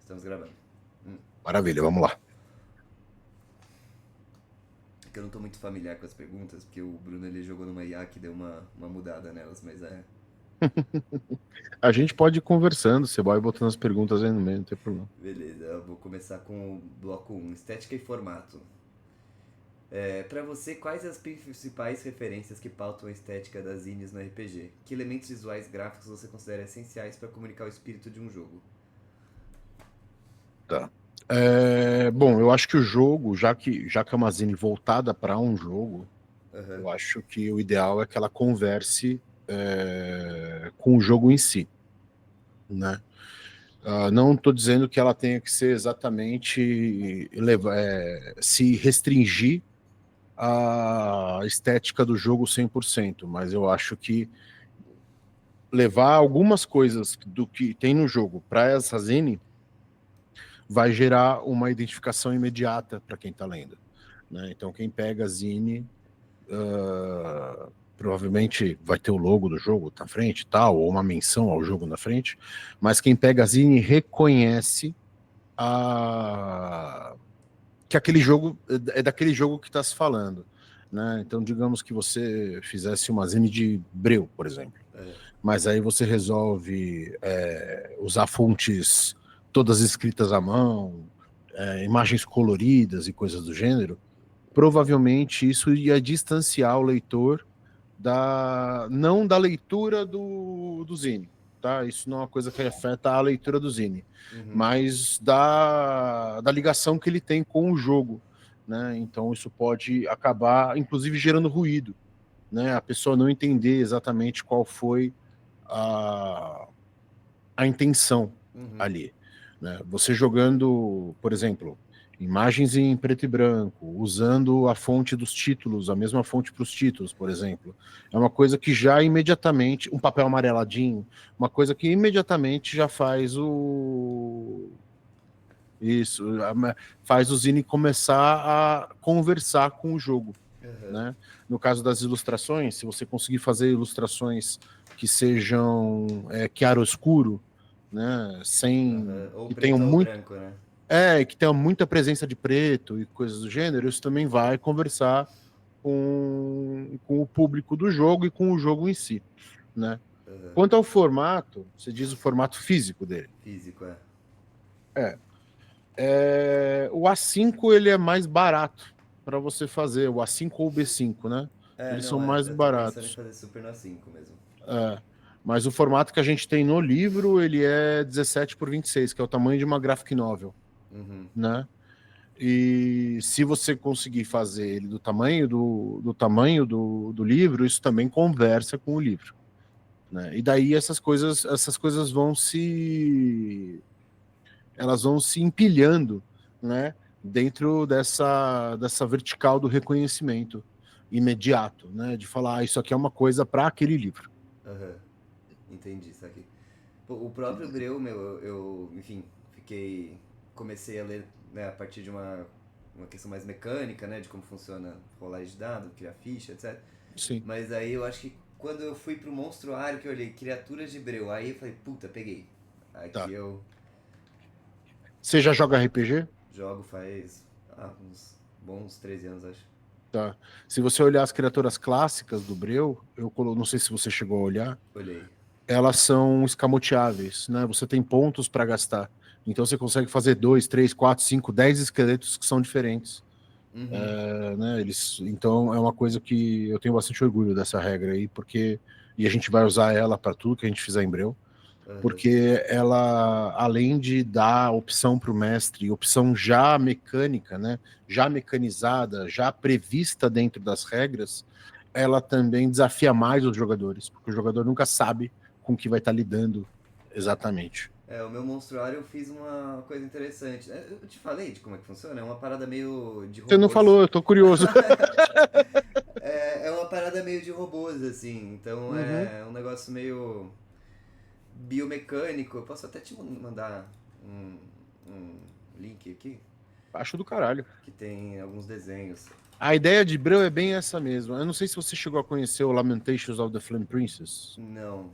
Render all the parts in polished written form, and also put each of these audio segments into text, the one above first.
Estamos gravando. Maravilha, vamos lá. É que eu não tô muito familiar com as perguntas, porque o Bruno ele jogou numa IA que deu uma mudada nelas, mas é. A gente pode ir conversando, você vai botando as perguntas aí no meio, não tem problema. Beleza, eu vou começar com o bloco 1, estética e formato. Pra você, quais as principais referências que pautam a estética das zines no RPG? Que elementos visuais gráficos você considera essenciais para comunicar o espírito de um jogo? Tá. Bom, eu acho que o jogo, já que é uma zine voltada para um jogo, Aham. eu acho que o ideal é que ela converse com o jogo em si, né? Não estou dizendo que ela tenha que ser exatamente se restringir à estética do jogo 100%, mas eu acho que levar algumas coisas do que tem no jogo para essa zine vai gerar uma identificação imediata para quem está lendo, né? Então, quem pega a zine provavelmente vai ter o logo do jogo na frente, tal, ou uma menção ao jogo na frente, mas quem pega a zine reconhece que aquele jogo é daquele jogo que está se falando, né? Então, digamos que você fizesse uma zine de Breu, por exemplo, mas aí você resolve usar fontes todas escritas à mão, imagens coloridas e coisas do gênero, provavelmente isso ia distanciar o leitor não da leitura do zine, tá? Isso não é uma coisa que afeta a leitura do zine, mas da ligação que ele tem com o jogo, né? Então isso pode acabar, inclusive, gerando ruído, né? A pessoa não entender exatamente qual foi a, a intenção ali, né? Você jogando, por exemplo, imagens em preto e branco, usando a fonte dos títulos, a mesma fonte para os títulos, por exemplo, é uma coisa que já imediatamente, um papel amareladinho, uma coisa que imediatamente já faz isso, faz o Zine começar a conversar com o jogo, né? No caso das ilustrações, se você conseguir fazer ilustrações que sejam chiaro-escuro, né? Sem Ou que tenham preto ou muito branco, né? que tenha muita presença de preto e coisas do gênero, isso também vai conversar com o público do jogo e com o jogo em si, né? Quanto ao formato, você diz o formato físico dele. Físico, é. O A5 ele é mais barato para você fazer, o A5 ou o B5, né? Eles são Não, mais eu tô pensando em baratos. fazer super no A5 mesmo. Mas o formato que a gente tem no livro, ele é 17 por 26, que é o tamanho de uma graphic novel, né? E se você conseguir fazer ele do tamanho do livro, isso também conversa com o livro, né? E daí essas coisas elas vão se empilhando, né? Dentro dessa vertical do reconhecimento imediato, né? De falar, isso aqui é uma coisa para aquele livro. Entendi isso aqui. Pô, o próprio Breu, meu, enfim, comecei a ler, né, a partir de uma questão mais mecânica, né, de como funciona rolagem de dados, criar ficha, etc. Sim. Mas aí eu acho que quando eu fui pro Monstruário, que eu olhei criaturas de Breu, aí eu falei, puta, peguei. Aqui Tá. eu Você já joga RPG? jogo faz uns bons 13 anos, acho. Tá. Se você olhar as criaturas clássicas do Breu, não sei se você chegou a olhar, Olhei. elas são escamoteáveis, né? Você tem pontos para gastar. Então você consegue fazer 2, 3, 4, 5, 10 esqueletos que são diferentes. Né? Então é uma coisa que eu tenho bastante orgulho dessa regra aí, e a gente vai usar ela para tudo que a gente fizer em Breu, porque ela, além de dar opção para o mestre, opção já mecânica, né? Já mecanizada, já prevista dentro das regras, ela também desafia mais os jogadores, porque o jogador nunca sabe com o que vai estar lidando exatamente. O meu Monstruário eu fiz uma coisa interessante. Eu te falei de como é que funciona? É uma parada meio de Você não robôs. falou, eu tô curioso. É uma parada meio de robôs, assim. Então Uhum. é um negócio meio biomecânico. Eu posso até te mandar um link aqui Acho do caralho. que tem alguns desenhos. A ideia de Breu é bem essa mesmo. Eu não sei se você chegou a conhecer o Lamentations of the Flame Princess. Não.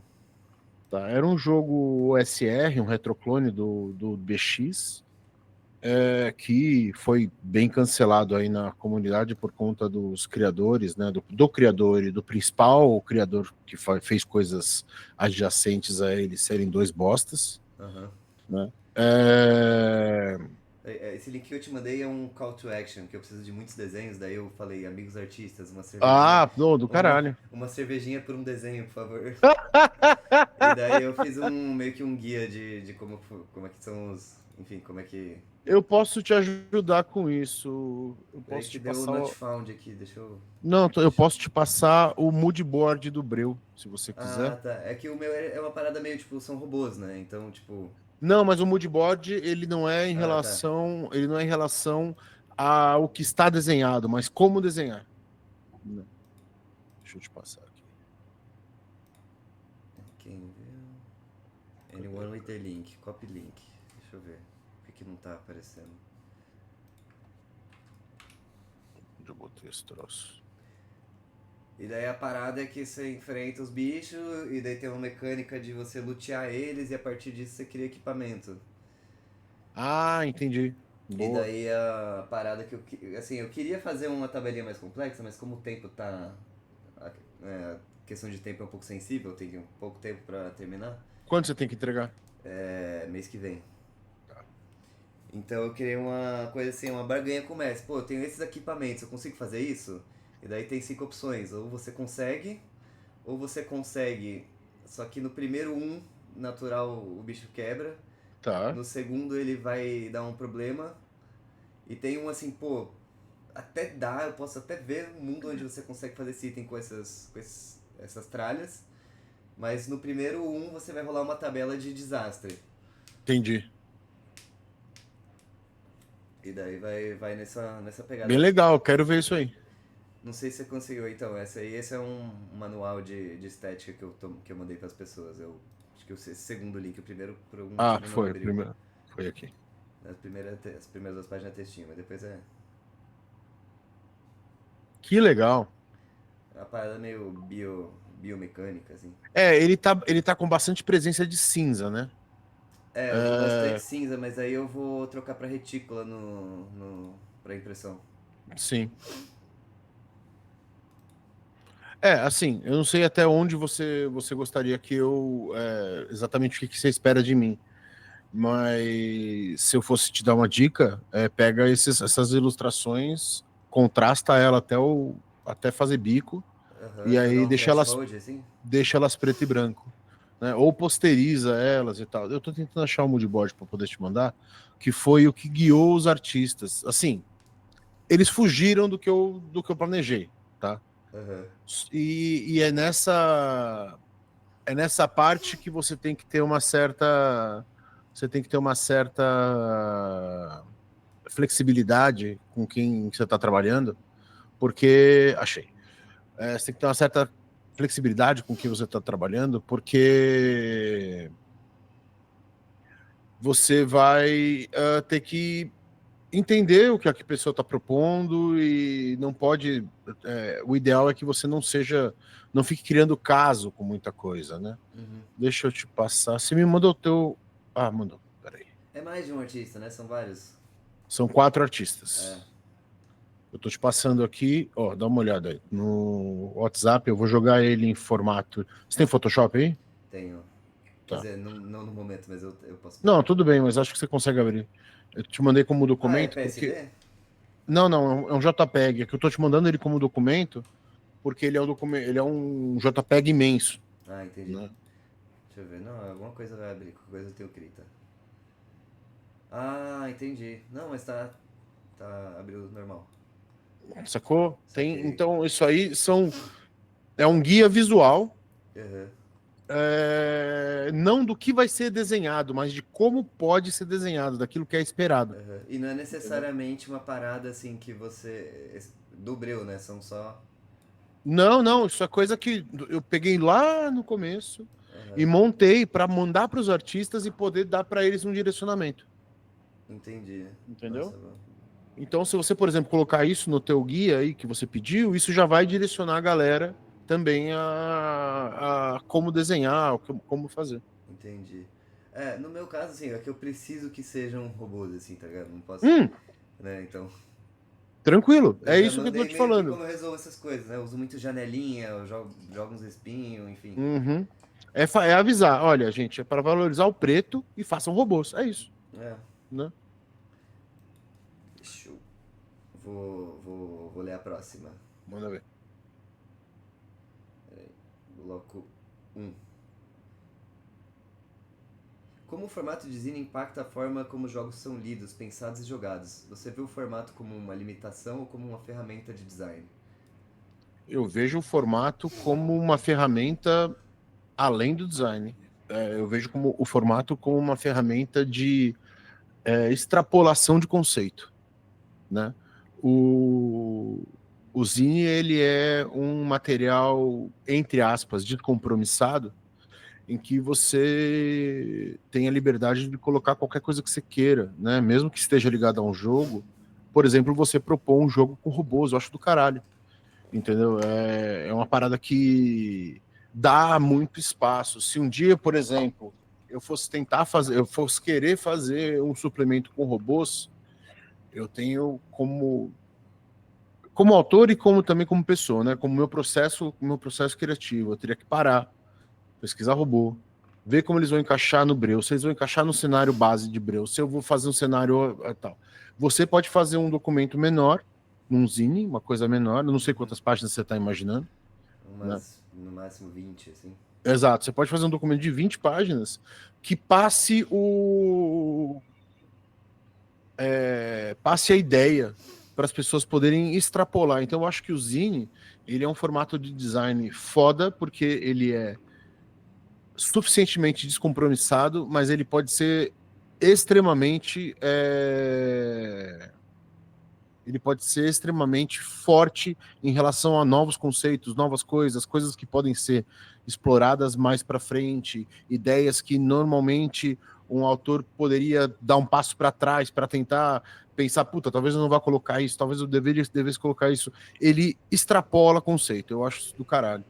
Tá, era um jogo OSR, um retroclone do BX, que foi bem cancelado aí na comunidade por conta dos criadores, né, do criador e do principal criador que fez coisas adjacentes a ele serem dois bostas, né? Esse link que eu te mandei é um call to action, que eu preciso de muitos desenhos, daí eu falei, amigos artistas, uma cervejinha. Do caralho. Uma cervejinha por um desenho, por favor. E daí eu fiz meio que um guia de como é que são os. Enfim, como é que. Eu posso te ajudar com isso. Eu posso te deu passar. Not Found aqui, deixa eu. Não, eu posso te passar o mood board do Breu, se você quiser. Ah, tá. É que o meu é uma parada meio, tipo, são robôs, né? Então, tipo. Não, mas o mood board, ele não é em relação, ele não é em relação ao que está desenhado, mas como desenhar. Deixa eu te passar aqui. Quem viu? Anyone with the link, copy link. Deixa eu ver. Por que não tá aparecendo? Onde eu botei esse troço? E daí a parada é que você enfrenta os bichos, e daí tem uma mecânica de você lutear eles, e a partir disso você cria equipamento. Ah, entendi. Boa. E daí a parada que eu queria fazer uma tabelinha mais complexa, mas como o tempo tá... A questão de tempo é um pouco sensível, tem um pouco tempo pra terminar. Quando você tem que entregar? Mês que vem. Tá. Então eu queria uma coisa assim, uma barganha com o mestre. Pô, eu tenho esses equipamentos, eu consigo fazer isso? E daí tem 5 opções, ou você consegue, só que no primeiro natural o bicho quebra. Tá. No segundo ele vai dar um problema. E tem um assim, pô, até dá, eu posso até ver um mundo onde você consegue fazer esse item com essas tralhas. Mas no primeiro você vai rolar uma tabela de desastre. Entendi. E daí vai nessa pegada. Bem legal, quero ver isso aí. Não sei se você conseguiu, então, esse é um manual de estética que eu mandei para as pessoas. Acho que esse segundo link, o primeiro foi, o primeiro. Foi aqui. As primeiras 2 páginas textinho, mas depois é... Que legal. É uma parada meio biomecânica, assim. Ele tá com bastante presença de cinza, né? Eu tenho bastante cinza, mas aí eu vou trocar para retícula pra impressão. Sim. Assim, eu não sei até onde você gostaria que eu... exatamente o que você espera de mim. Mas se eu fosse te dar uma dica, pega essas ilustrações, contrasta ela até fazer bico, e aí deixa elas preto e branco. Né? Ou posteriza elas e tal. Eu tô tentando achar um moodboard para poder te mandar, que foi o que guiou os artistas. Assim, eles fugiram do que eu planejei, tá? E é nessa parte que você tem que ter uma certa flexibilidade com quem você está trabalhando, porque você tem que ter uma certa flexibilidade com quem você está trabalhando, porque você vai ter que entender o que a pessoa está propondo e não pode... o ideal é que você não fique criando caso com muita coisa, né? Deixa eu te passar. Você me mandou o teu... mandou. Peraí. É mais de um artista, né? São vários. São 4 artistas. Eu tô te passando aqui, dá uma olhada aí. No WhatsApp, eu vou jogar ele em formato... Você tem Photoshop aí? Tenho. Tá. Quer dizer, não no momento, mas eu posso... Não, tudo bem, mas acho que você consegue abrir. Eu te mandei como documento. É PSD? Porque... Não, é um JPEG. É que eu tô te mandando ele como documento, porque ele é um JPEG imenso. Entendi. Né? Deixa eu ver. Não, alguma coisa vai abrir, qualquer coisa eu tenho Krita. Entendi. Não, mas tá abriu normal. Sacou? Então, isso aí é um guia visual. Não do que vai ser desenhado, mas de como pode ser desenhado, daquilo que é esperado. E não é necessariamente uma parada assim que você... do Breu, né? São só... Não, isso é coisa que eu peguei lá no começo e montei para mandar para os artistas e poder dar para eles um direcionamento. Entendi. Entendeu? Nossa, então, se você, por exemplo, colocar isso no teu guia aí que você pediu, isso já vai direcionar a galera também a como desenhar, como fazer. Entendi. No meu caso, assim, é que eu preciso que sejam robôs, assim, tá ligado? Não posso, né, então... Tranquilo, Eu é já isso que eu tô mandei te meio que falando. como eu resolvo essas coisas, né? Eu uso muito janelinha, eu jogo uns espinhos, enfim. Uhum. É avisar, olha, gente, é para valorizar o preto e façam robôs, é isso, É, né? deixa eu... Vou ler a próxima. Manda ver. Bloco 1. Como o formato de zine impacta a forma como jogos são lidos, pensados e jogados? Você vê o formato como uma limitação ou como uma ferramenta de design? Eu vejo o formato como uma ferramenta além do design. Eu vejo como o formato como uma ferramenta de extrapolação de conceito, né? O, o zine, ele é um material, entre aspas, descompromissado, em que você tem a liberdade de colocar qualquer coisa que você queira, né? Mesmo que esteja ligado a um jogo. Por exemplo, você propor um jogo com robôs, eu acho do caralho. Entendeu? É uma parada que dá muito espaço. Se um dia, por exemplo, eu fosse tentar fazer, eu fosse querer fazer um suplemento com robôs, eu tenho como autor e como também como pessoa, né? Como meu processo criativo, eu teria que parar, pesquisar robô, ver como eles vão encaixar no Breu, se eles vão encaixar no cenário base de Breu, se eu vou fazer um cenário tal. Você pode fazer um documento menor, um zine, uma coisa menor, eu não sei quantas páginas você está imaginando, né? No máximo 20, assim. Exato, você pode fazer um documento de 20 páginas que passe a ideia para as pessoas poderem extrapolar. Então eu acho que o zine, ele é um formato de design foda, porque ele é suficientemente descompromissado, mas ele pode ser extremamente ele pode ser extremamente forte em relação a novos conceitos, novas coisas, coisas que podem ser exploradas mais para frente, ideias que normalmente um autor poderia dar um passo para trás para tentar pensar, puta, talvez eu não vá colocar isso, talvez eu devesse colocar isso. Ele extrapola conceito, eu acho isso do caralho.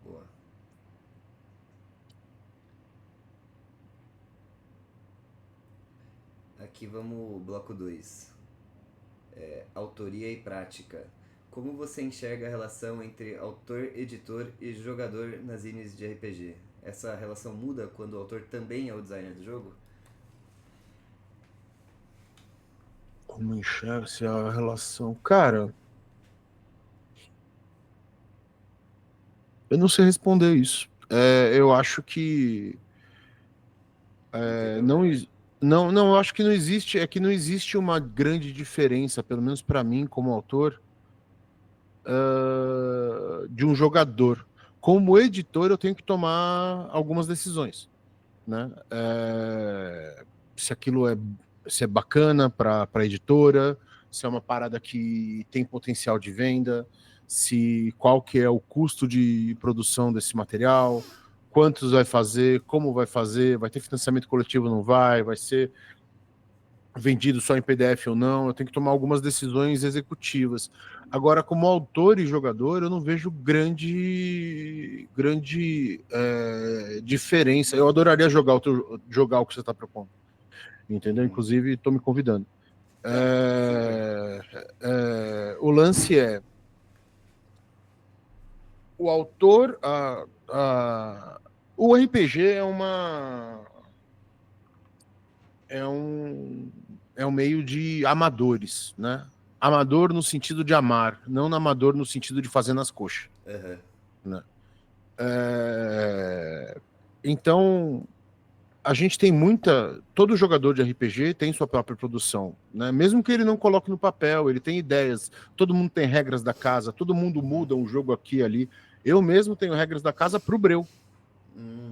Boa. Aqui vamos, bloco 2. Autoria e prática. Como você enxerga a relação entre autor, editor e jogador nas zines de RPG? Essa relação muda quando o autor também é o designer do jogo? Como enxerga-se a relação? Cara, eu não sei responder isso. Eu acho que Não tem não, problema. não, eu acho que não existe, é que não existe uma grande diferença, pelo menos para mim, como autor, de um jogador. Como editor, eu tenho que tomar algumas decisões, né? Se aquilo se é bacana para a editora, se é uma parada que tem potencial de venda, se qual que é o custo de produção desse material, quantos vai fazer, como vai ter financiamento coletivo ou não vai ser vendido só em PDF ou não, eu tenho que tomar algumas decisões executivas. Agora, como autor e jogador, eu não vejo grande diferença. Eu adoraria jogar o que você está propondo, entendeu? Inclusive, estou me convidando. O lance o autor, o RPG é um meio de amadores, né? Amador no sentido de amar, não amador no sentido de fazer nas coxas. Uhum. Né? É... Então, a gente tem todo jogador de RPG tem sua própria produção, né? Mesmo que ele não coloque no papel, ele tem ideias, todo mundo tem regras da casa, todo mundo muda um jogo aqui e ali. Eu mesmo tenho regras da casa pro Breu.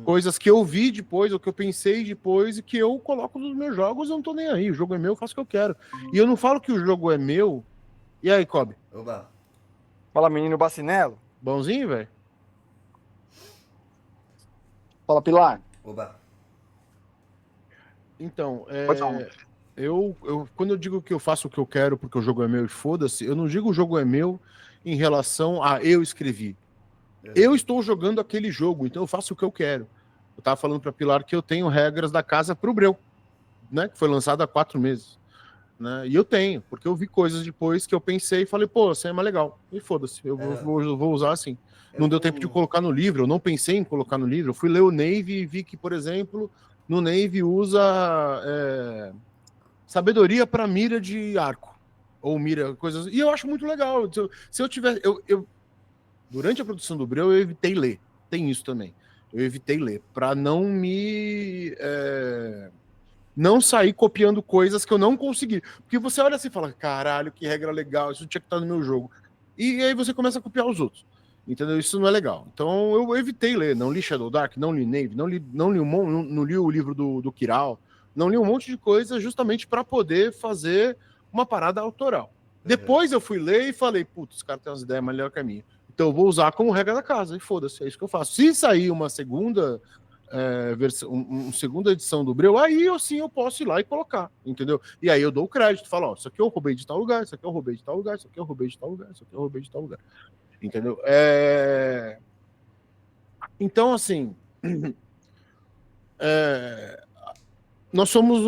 Coisas que eu vi depois, ou que eu pensei depois, e que eu coloco nos meus jogos, eu não tô nem aí. O jogo é meu, eu faço o que eu quero. E eu não falo que o jogo é meu. E aí, Kobe? Oba. Fala, menino Bacinelo. Bonzinho, velho? Fala, Pilar. Oba. Então, Pode falar. Quando eu digo que eu faço o que eu quero porque o jogo é meu e foda-se, eu não digo o jogo é meu em relação a eu escrevi. Eu estou jogando aquele jogo, então eu faço o que eu quero. Eu tava falando pra Pilar que eu tenho regras da casa pro Breu, né? Que foi lançado há 4 meses. Né? E eu tenho, porque eu vi coisas depois que eu pensei e falei, pô, isso aí é mais legal. E foda-se, eu vou usar assim. Não deu tempo de Eu. colocar no livro, eu não pensei em colocar no livro. Eu fui ler o Navy e vi que, por exemplo, no Navy usa sabedoria para mira de arco. Ou mira, coisas. E eu acho muito legal. Se eu tiver. Durante a produção do Breu, eu evitei ler. Tem isso também. Eu evitei ler, para não me. Não sair copiando coisas que eu não consegui. Porque você olha assim e fala: caralho, que regra legal, isso tinha que estar no meu jogo. E aí você começa a copiar os outros. Entendeu? Isso não é legal. Então eu evitei ler. Não li Shadow Dark, não li Navy, não li o livro do Kiral, não li um monte de coisa justamente para poder fazer uma parada autoral. Depois eu fui ler e falei: putz, os caras têm umas ideias melhores que a minha. Então eu vou usar como regra da casa. E foda-se, é isso que eu faço. Se sair uma segunda segunda edição do Breu, aí eu posso ir lá e colocar, entendeu? E aí eu dou o crédito, falo, ó, isso aqui eu roubei de tal lugar, isso aqui eu roubei de tal lugar, isso aqui eu roubei de tal lugar, isso aqui eu roubei de tal lugar, entendeu? Então, assim, é... nós somos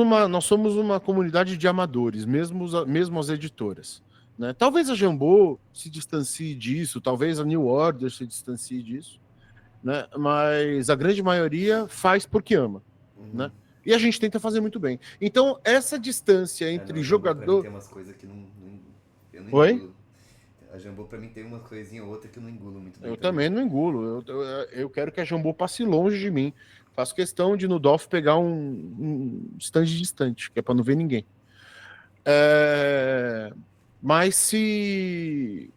uma comunidade de amadores, mesmo as editoras. Né? Talvez a Jambô se distancie disso, talvez a New Order se distancie disso, né? Mas a grande maioria faz porque ama, né? E a gente tenta fazer muito bem. Então, essa distância entre Não, Jambô pra mim jogador... tem umas coisas que eu não Oi? engulo. A Jambô pra mim tem uma coisinha ou outra que eu não engulo muito bem Eu também. também não engulo. Eu quero que a Jambô passe longe de mim. Faço questão de no DOF pegar um stand distante, que é para não ver ninguém. Mas se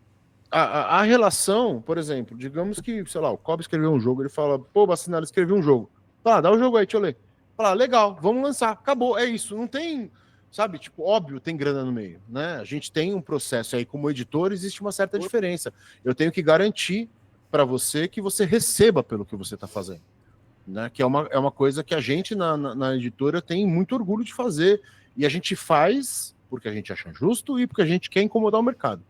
a relação, por exemplo, digamos que, sei lá, o Cobb escreveu um jogo, ele fala, pô, Bacinelli escreveu um jogo. Fala, dá o jogo aí, deixa eu ler. Fala, legal, vamos lançar, acabou, é isso. Não tem, sabe, tipo, óbvio, tem grana no meio, né? A gente tem um processo aí, como editor, existe uma certa diferença. Eu tenho que garantir para você que você receba pelo que você está fazendo. Né? Que é uma coisa que a gente na editora tem muito orgulho de fazer. E a gente faz porque a gente acha justo e porque a gente quer incomodar o mercado.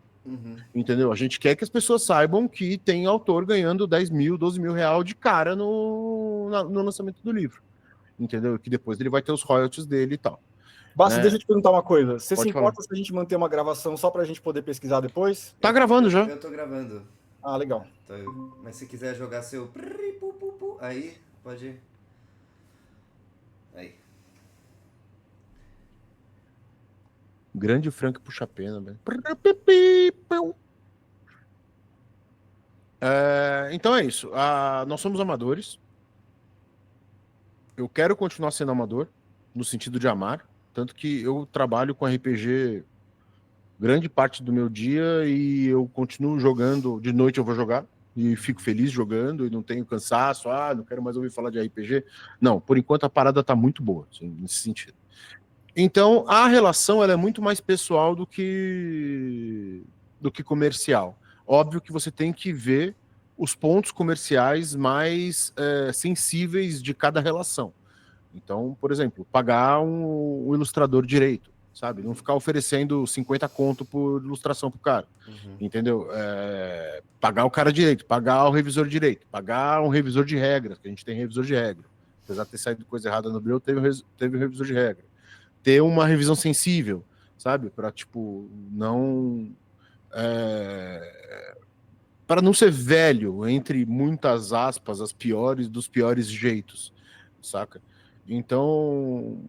Entendeu? A gente quer que as pessoas saibam que tem autor ganhando 10 mil, 12 mil real de cara no lançamento do livro. Entendeu? Que depois ele vai ter os royalties dele e tal. Bassi, deixa Né? eu te perguntar uma coisa. Você se Pode falar. importa se a gente manter uma gravação só pra gente poder pesquisar depois? Tá gravando já. Eu tô gravando. Ah, legal. Mas se quiser jogar seu. Aí, pode ir. Aí. Grande Frank puxa pena, velho. Então é isso. Nós somos amadores. Eu quero continuar sendo amador, no sentido de amar. Tanto que eu trabalho com RPG grande parte do meu dia e eu continuo jogando. De noite eu vou jogar e fico feliz jogando e não tenho cansaço. Não quero mais ouvir falar de RPG. Não, por enquanto a parada tá muito boa, assim, nesse sentido. Então a relação ela é muito mais pessoal do que comercial. Óbvio que você tem que ver os pontos comerciais mais sensíveis de cada relação. Então, por exemplo, pagar um ilustrador direito, sabe? Não ficar oferecendo 50 conto por ilustração pro cara, entendeu? Pagar o cara direito, pagar o revisor direito, pagar um revisor de regras, que a gente tem revisor de regra. Apesar de ter saído coisa errada no Breu, teve um revisor de regra. Ter uma revisão sensível, sabe? Para, tipo, não... para não ser velho, entre muitas aspas, as piores dos piores jeitos, saca? Então,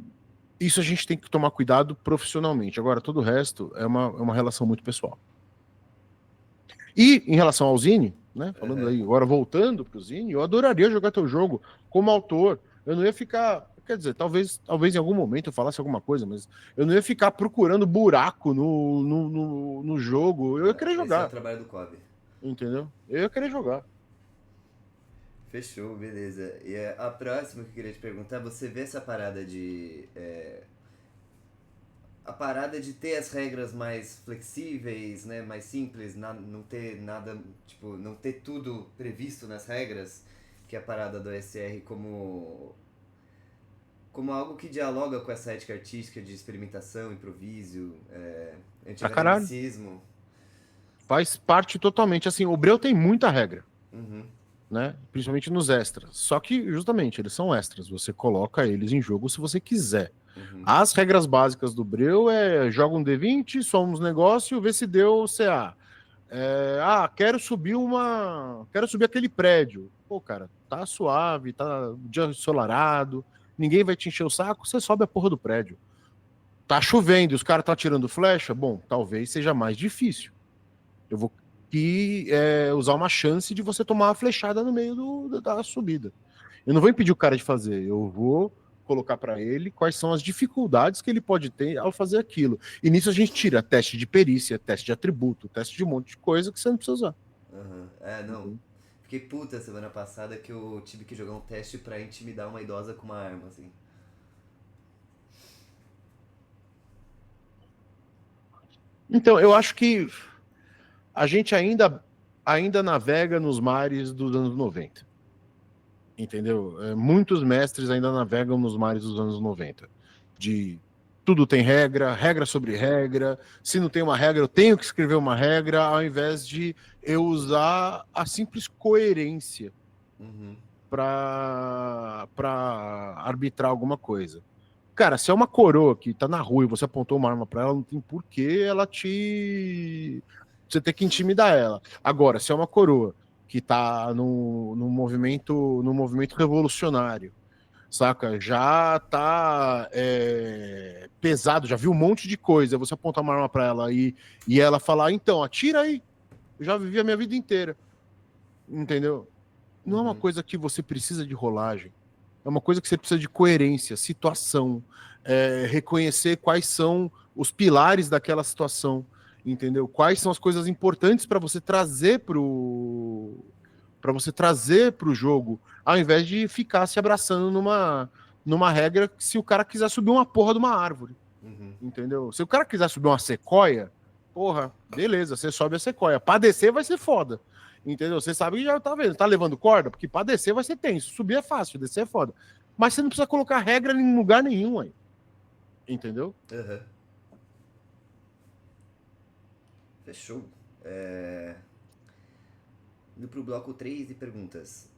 isso a gente tem que tomar cuidado profissionalmente. Agora, todo o resto é uma relação muito pessoal. E em relação ao Zine, né? Falando aí, agora voltando pro Zine, eu adoraria jogar teu jogo como autor. Eu não ia ficar. Quer dizer, talvez em algum momento eu falasse alguma coisa, mas eu não ia ficar procurando buraco no jogo. Eu ia querer Esse é o jogar. trabalho do Kobe. Entendeu? Eu ia querer jogar. Fechou, beleza. E a próxima que eu queria te perguntar, você vê essa parada de. A parada de ter as regras mais flexíveis, né, mais simples, não ter nada, tipo, não ter tudo previsto nas regras, que é a parada do SR como como algo que dialoga com essa ética artística de experimentação, improviso, Pra caralho. antiacademicismo. Faz parte totalmente. Assim, o Breu tem muita regra, Uhum. né? Principalmente nos extras. Só que, justamente, eles são extras. Você coloca eles em jogo se você quiser. Uhum. As regras básicas do Breu é joga um D20, soma uns negócios, vê se deu CA. Quero subir aquele prédio. Pô, cara, tá suave, tá dia ensolarado, ninguém vai te encher o saco, você sobe a porra do prédio. Tá chovendo, os caras tá tirando flecha, bom, talvez seja mais difícil. Eu vou usar uma chance de você tomar uma flechada no meio da subida. Eu não vou impedir o cara de fazer, eu vou colocar para ele quais são as dificuldades que ele pode ter ao fazer aquilo. E nisso a gente tira teste de perícia, teste de atributo, teste de um monte de coisa que você não precisa usar. Uhum. Não. Fiquei puta semana passada que eu tive que jogar um teste pra intimidar uma idosa com uma arma, assim. Então, eu acho que a gente ainda navega nos mares dos anos 90. Entendeu? Muitos mestres ainda navegam nos mares dos anos 90. De tudo tem regra, regra sobre regra. Se não tem uma regra, eu tenho que escrever uma regra, ao invés de eu usar a simples coerência para arbitrar alguma coisa. Cara, se é uma coroa que tá na rua e você apontou uma arma para ela, não tem porquê você ter que intimidar ela. Agora, se é uma coroa que tá no movimento revolucionário, saca? Já tá pesado, já viu um monte de coisa, você apontar uma arma para ela e ela falar, então, atira aí, eu já vivi a minha vida inteira, entendeu? Não é uma coisa que você precisa de rolagem, é uma coisa que você precisa de coerência, situação, reconhecer quais são os pilares daquela situação, entendeu? Quais são as coisas importantes para você trazer pro jogo, ao invés de ficar se abraçando numa regra que se o cara quiser subir uma porra de uma árvore, entendeu? Se o cara quiser subir uma sequoia, porra, beleza, você sobe a sequoia. Pra descer vai ser foda, entendeu? Você sabe que já tá vendo, tá levando corda, porque pra descer vai ser tenso, subir é fácil, descer é foda. Mas você não precisa colocar regra em lugar nenhum aí, entendeu? Uhum. Fechou. Indo pro bloco 3 de perguntas.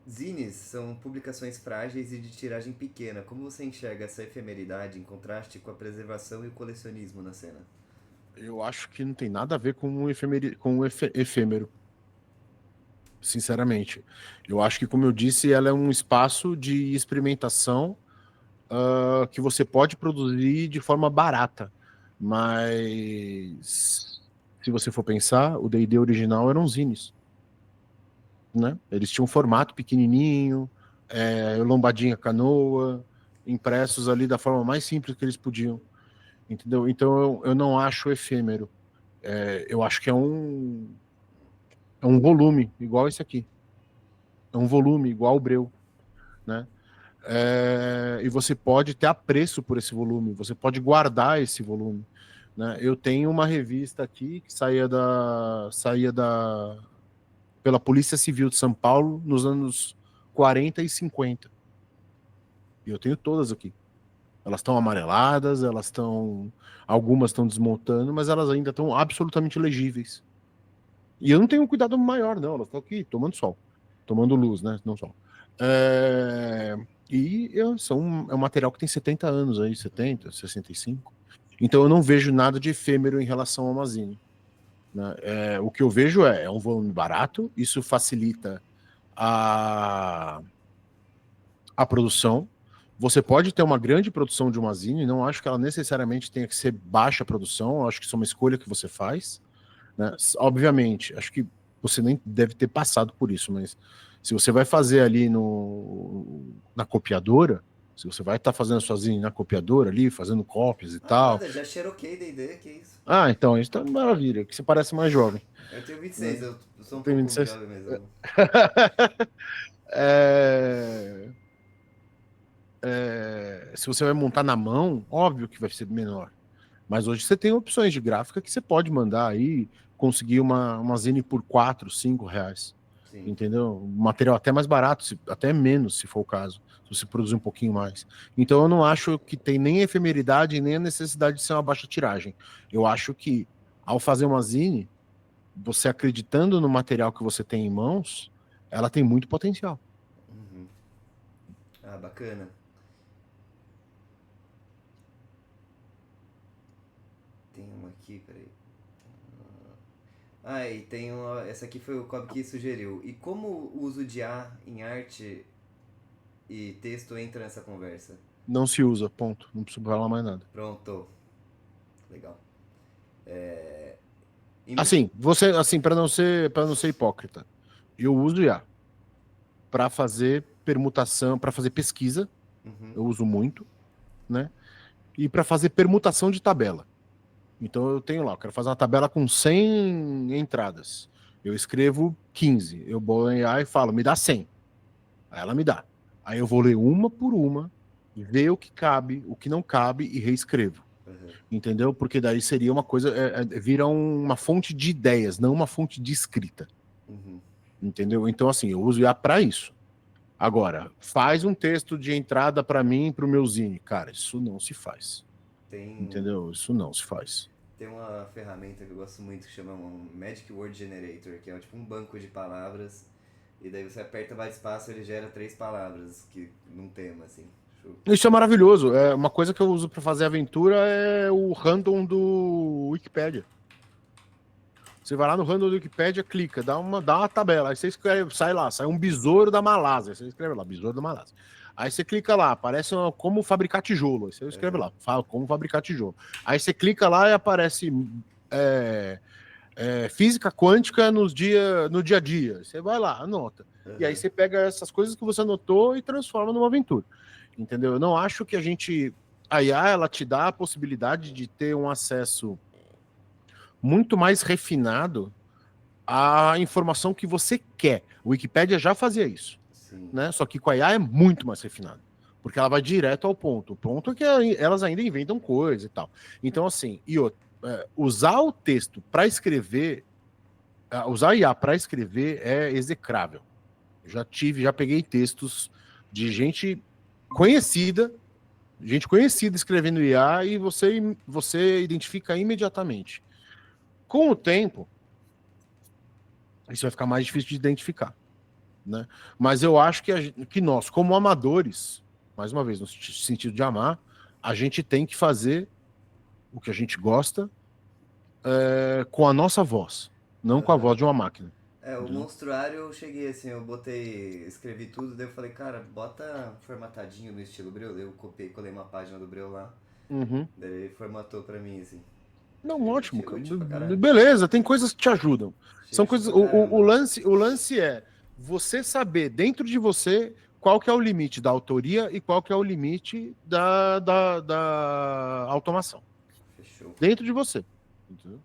Zines são publicações frágeis e de tiragem pequena. Como você enxerga essa efemeridade em contraste com a preservação e o colecionismo na cena? Eu acho que não tem nada a ver com o efêmero. Sinceramente. Eu acho que, como eu disse, ela é um espaço de experimentação que você pode produzir de forma barata. Mas se você for pensar, o D&D original eram zines, né? Eles tinham um formato pequenininho, lombadinha canoa, impressos ali da forma mais simples que eles podiam, entendeu? Então eu não acho efêmero. Eu acho que é um volume igual esse aqui, é um volume igual o Breu, né? E você pode ter apreço por esse volume, você pode guardar esse volume, né? Eu tenho uma revista aqui que saía pela Polícia Civil de São Paulo nos anos 40 e 50. E eu tenho todas aqui. Elas estão amareladas, algumas estão desmontando, mas elas ainda estão absolutamente legíveis. E eu não tenho um cuidado maior, não. Elas estão aqui tomando sol, tomando luz, né? Não sol. É um material que tem 70 anos aí, 70, 65. Então eu não vejo nada de efêmero em relação ao Mazine, né? O que eu vejo é um volume barato, isso facilita a produção. Você pode ter uma grande produção de uma zine, não acho que ela necessariamente tenha que ser baixa produção, acho que isso é uma escolha que você faz, né? Obviamente, acho que você nem deve ter passado por isso, mas se você vai fazer ali na copiadora, se você vai estar fazendo sua zine na copiadora ali, fazendo cópias e tal. Nada, já xeroquei D&D, que isso? Então, isso tá maravilha, que você parece mais jovem. Eu tenho 26, eu sou um Tem pouco 26? jovem mesmo. Se você vai montar na mão, óbvio que vai ser menor. Mas hoje você tem opções de gráfica que você pode mandar aí, conseguir uma zine por 4, 5 reais. Sim. entendeu? Material até mais barato, até menos, se for o caso, se você produzir um pouquinho mais. Então eu não acho que tem nem efemeridade, nem a necessidade de ser uma baixa tiragem. Eu acho que, ao fazer uma zine, você acreditando no material que você tem em mãos, ela tem muito potencial. Uhum. Ah, bacana. Tem uma aqui, peraí. Ah, e tem uma. Essa aqui foi o Cobb que sugeriu. E como o uso de A em arte e texto entra nessa conversa? Não se usa, ponto. Não preciso falar mais nada. Pronto. Legal. É... Assim, você, assim, para não ser hipócrita, eu uso IA para fazer permutação, para fazer pesquisa, Uhum. eu uso muito, né? E para fazer permutação de tabela. Então eu tenho lá, eu quero fazer uma tabela com 100 entradas. Eu escrevo 15, eu vou em IA e falo, me dá 100. Aí ela me dá. Aí eu vou ler uma por uma, ver o que cabe, o que não cabe e reescrevo. Uhum. Entendeu? Porque daí seria uma coisa, vira uma fonte de ideias, não uma fonte de escrita. Uhum. Entendeu? Então, assim, eu uso IA para isso. Agora, faz um texto de entrada para mim, para o meu zine. Cara, isso não se faz. Tem, Entendeu? Isso não se faz. tem uma ferramenta que eu gosto muito que chama um Magic Word Generator, que é tipo um banco de palavras. E daí você aperta mais espaço e ele gera 3 palavras que, num tema, assim. Show. Isso é maravilhoso. É uma coisa que eu uso para fazer aventura é o random do Wikipedia. Você vai lá no random do Wikipedia, clica, dá uma tabela. Aí você escreve, sai um besouro da Malásia. Você escreve lá, besouro da Malásia. Aí você clica lá, aparece como fabricar tijolo. Aí você escreve lá, fala como fabricar tijolo. Aí você clica lá e aparece é, física quântica no dia a dia. Você vai lá, anota. Uhum. E aí você pega essas coisas que você anotou e transforma numa aventura. Entendeu? Eu não acho que a IA, ela te dá a possibilidade de ter um acesso muito mais refinado à informação que você quer. O Wikipédia já fazia isso, Sim. né? Só que com a IA é muito mais refinado, porque ela vai direto ao ponto. O ponto é que elas ainda inventam coisa e tal. Então, assim, usar o texto para escrever, usar a IA para escrever é execrável. Já peguei textos de gente conhecida escrevendo IA e você identifica imediatamente. Com o tempo, isso vai ficar mais difícil de identificar, né? Mas eu acho que nós, como amadores, mais uma vez, no sentido de amar, a gente tem que fazer o que a gente gosta com a nossa voz, não com a Uhum. voz de uma máquina. É, o Entendeu? monstruário eu cheguei assim, eu escrevi tudo, daí eu falei, cara, bota formatadinho no estilo Breu, eu copiei, colei uma página do Breu lá, Uhum. daí ele formatou pra mim, assim. Não, ótimo, Achei cara. útil pra caralho. Beleza, tem coisas que te ajudam. Achei São útil coisas. pra O caramba. lance é você saber dentro de você qual que é o limite da autoria e qual que é o limite da automação. Fechou. Dentro de você. Entendeu?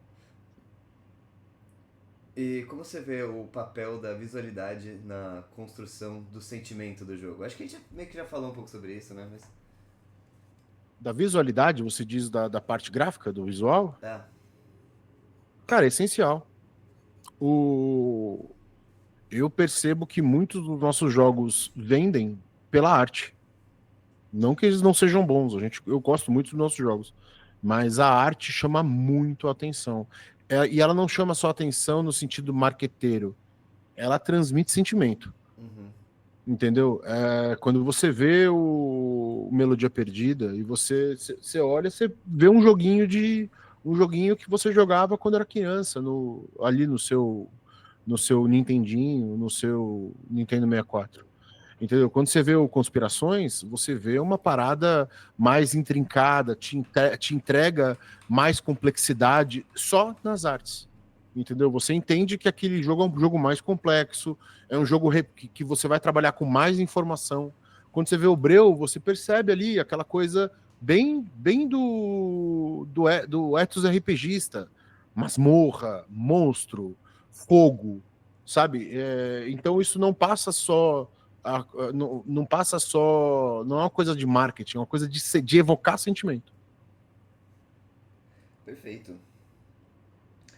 E como você vê o papel da visualidade na construção do sentimento do jogo? Acho que a gente meio que já falou um pouco sobre isso, né? Mas. Da visualidade, você diz da parte gráfica, do visual, Ah, cara, é essencial. Eu percebo que muitos dos nossos jogos vendem pela arte. Não que eles não sejam bons, eu gosto muito dos nossos jogos, mas a arte chama muito a atenção. E ela não chama só atenção no sentido marqueteiro, ela transmite sentimento, uhum. entendeu? Quando você vê o Melodia Perdida e você olha, você vê um joguinho que você jogava quando era criança, ali no seu Nintendinho, no seu Nintendo 64. Entendeu? Quando você vê o Conspirações, você vê uma parada mais intrincada, te entrega mais complexidade só nas artes. Entendeu? Você entende que aquele jogo é um jogo mais complexo, é um jogo que você vai trabalhar com mais informação. Quando você vê o Breu, você percebe ali aquela coisa bem do ethos RPGista, masmorra, monstro, fogo, sabe? Então isso não passa só não passa só. Não é uma coisa de marketing, é uma coisa de evocar sentimento. Perfeito.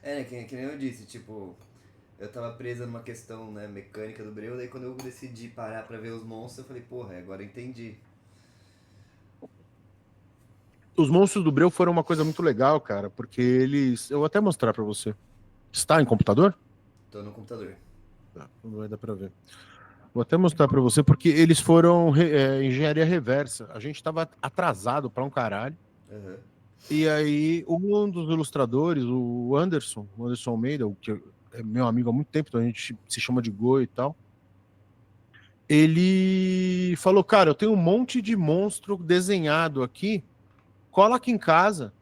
É, né, que nem eu disse, tipo, eu tava presa numa questão, né, mecânica do Breu, daí quando eu decidi parar pra ver os monstros, eu falei, porra, agora eu entendi. Os monstros do Breu foram uma coisa muito legal, cara, porque eles... Eu vou até mostrar pra você. Está em computador? Tô no computador. Tá, não vai dar pra ver. Vou até mostrar pra você, porque eles foram engenharia reversa. A gente tava atrasado pra um caralho. Uhum. E aí, um dos ilustradores, o Anderson Almeida, o que é meu amigo há muito tempo, então a gente se chama de Goi e tal. Ele falou, cara, eu tenho um monte de monstro desenhado aqui, cola aqui em casa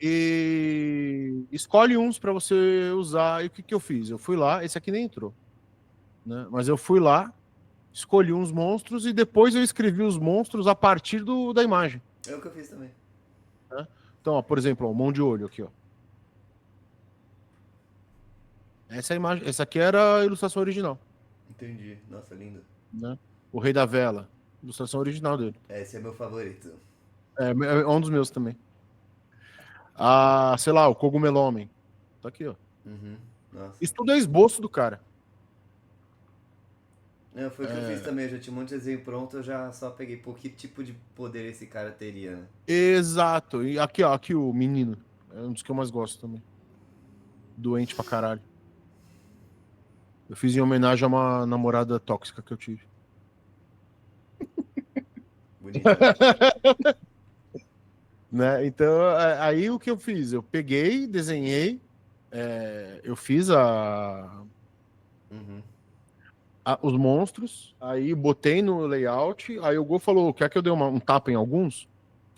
e escolhe uns pra você usar. E o que que eu fiz? Eu fui lá, esse aqui nem entrou, né? Mas eu fui lá, escolhi uns monstros e depois eu escrevi os monstros a partir da imagem. É o que eu fiz também. Né? Então, ó, por exemplo, ó, mão de olho aqui, ó. Essa é a imagem, essa aqui era a ilustração original, Entendi. Nossa, lindo. né? O Rei da Vela, ilustração original dele. Esse é meu favorito. É um dos meus também. Ah, sei lá, o Cogumelo Homem. Tá aqui, ó. Uhum. Nossa. Isso tudo é esboço do cara. Não, foi o que eu fiz também, eu já tinha um monte de desenho pronto, eu já só peguei, pô, que tipo de poder esse cara teria, né? Exato. E aqui, ó, aqui o menino. É um dos que eu mais gosto também. Doente pra caralho. Eu fiz em homenagem a uma namorada tóxica que eu tive. Bonito. Né? Então, aí o que eu fiz? Eu peguei, desenhei, eu fiz Uhum. os monstros, aí botei no layout, aí o Go falou, quer que eu dê um tapa em alguns?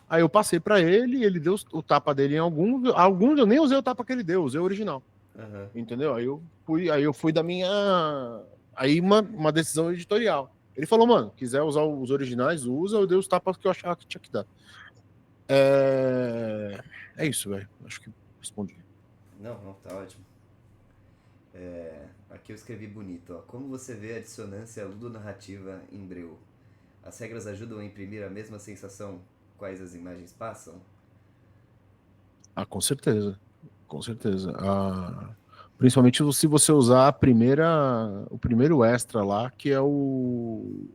Aí eu passei pra ele, ele deu o tapa dele em alguns eu nem usei o tapa que ele deu, usei o original. Uhum. Entendeu? Aí eu fui da minha... Aí uma decisão editorial. Ele falou, mano, quiser usar os originais, usa, eu dei os tapas que eu achava que tinha que dar. É isso, velho. Acho que respondi. Não, tá ótimo. Aqui eu escrevi bonito, ó. Como você vê a dissonância ludonarrativa em Breu? As regras ajudam a imprimir a mesma sensação quais as imagens passam? Ah, com certeza. Com certeza. Principalmente se você usar o primeiro extra lá, que é o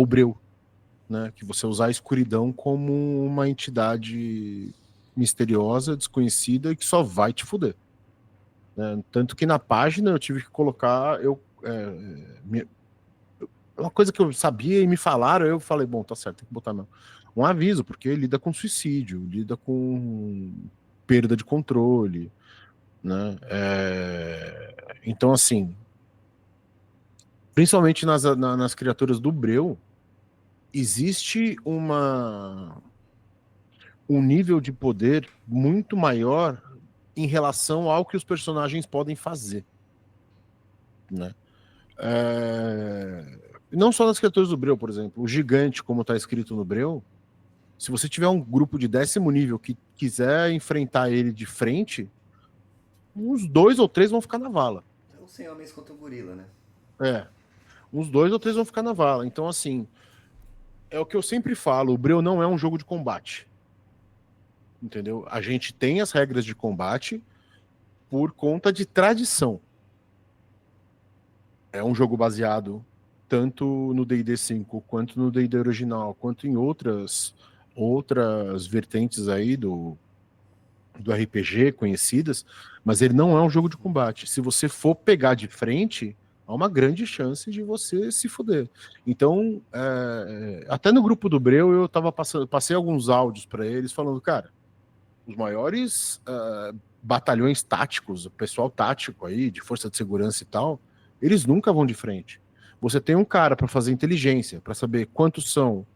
Breu, né? Que você usar a escuridão como uma entidade misteriosa, desconhecida e que só vai te fuder. Né? Tanto que na página eu tive que colocar uma coisa que eu sabia e me falaram, eu falei, bom, tá certo, tem que botar mesmo. Um aviso, porque lida com suicídio, lida com perda de controle, né? Então, assim, principalmente nas criaturas do Breu, existe um nível de poder muito maior em relação ao que os personagens podem fazer, né? Não só nas criaturas do Breu, por exemplo, o gigante, como está escrito no Breu, se você tiver um grupo de 10º nível que quiser enfrentar ele de frente, uns 2 ou 3 vão ficar na vala. É o 100 homens contra o gorila, né? Uns 2 ou 3 vão ficar na vala. Então, assim, é o que eu sempre falo, o Breu não é um jogo de combate. Entendeu? A gente tem as regras de combate por conta de tradição. É um jogo baseado tanto no D&D 5, quanto no D&D original, quanto em outras vertentes aí do RPG conhecidas, mas ele não é um jogo de combate. Se você for pegar de frente, há uma grande chance de você se fuder. Então, até no grupo do Breu, eu passei alguns áudios para eles falando, cara, os maiores batalhões táticos, o pessoal tático aí, de força de segurança e tal, eles nunca vão de frente. Você tem um cara para fazer inteligência, para saber quantos são,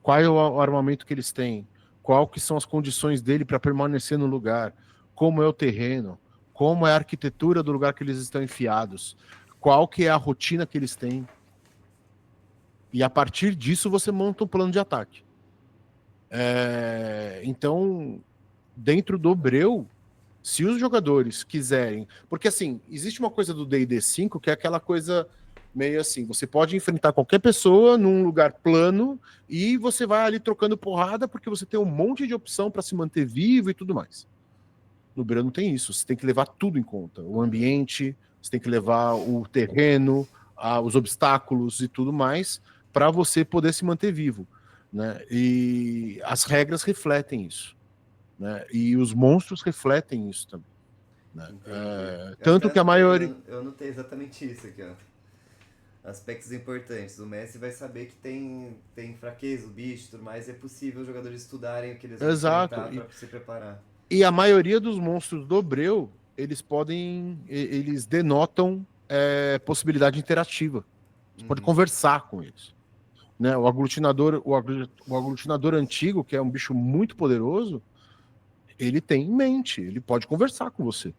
qual é o armamento que eles têm, qual que são as condições dele para permanecer no lugar, como é o terreno, como é a arquitetura do lugar que eles estão enfiados, qual que é a rotina que eles têm. E a partir disso você monta um plano de ataque. Então, dentro do Breu, se os jogadores quiserem... Porque, assim, existe uma coisa do D&D 5 que é aquela coisa meio assim, você pode enfrentar qualquer pessoa num lugar plano e você vai ali trocando porrada porque você tem um monte de opção para se manter vivo e tudo mais. No Breu não tem isso. Você tem que levar tudo em conta. O ambiente, você tem que levar o terreno, os obstáculos e tudo mais, para você poder se manter vivo, né? E as regras refletem isso, né? E os monstros refletem isso também, né? Tanto que a maioria... Eu notei exatamente isso aqui, ó. Aspectos importantes. O Messi vai saber que tem fraqueza, o bicho e tudo mais, e é possível os jogadores estudarem o que eles vão enfrentar para se preparar. E a maioria dos monstros do Breu, eles denotam possibilidade interativa. Você pode conversar com eles. Né? O aglutinador antigo, que é um bicho muito poderoso, ele tem em mente, ele pode conversar com você.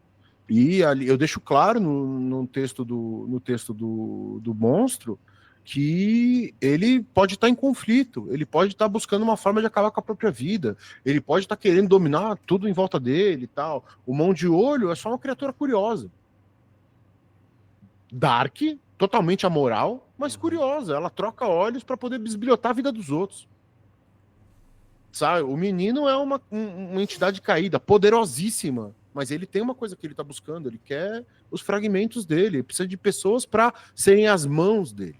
E ali eu deixo claro no texto do monstro que ele pode estar em conflito, ele pode estar buscando uma forma de acabar com a própria vida, ele pode estar querendo dominar tudo em volta dele e tal. O Mão de Olho é só uma criatura curiosa. Dark, totalmente amoral, mas curiosa. Ela troca olhos para poder bisbilhotar a vida dos outros. Sabe? O menino é uma entidade caída, poderosíssima, mas ele tem uma coisa que ele está buscando, ele quer os fragmentos dele, ele precisa de pessoas para serem as mãos dele.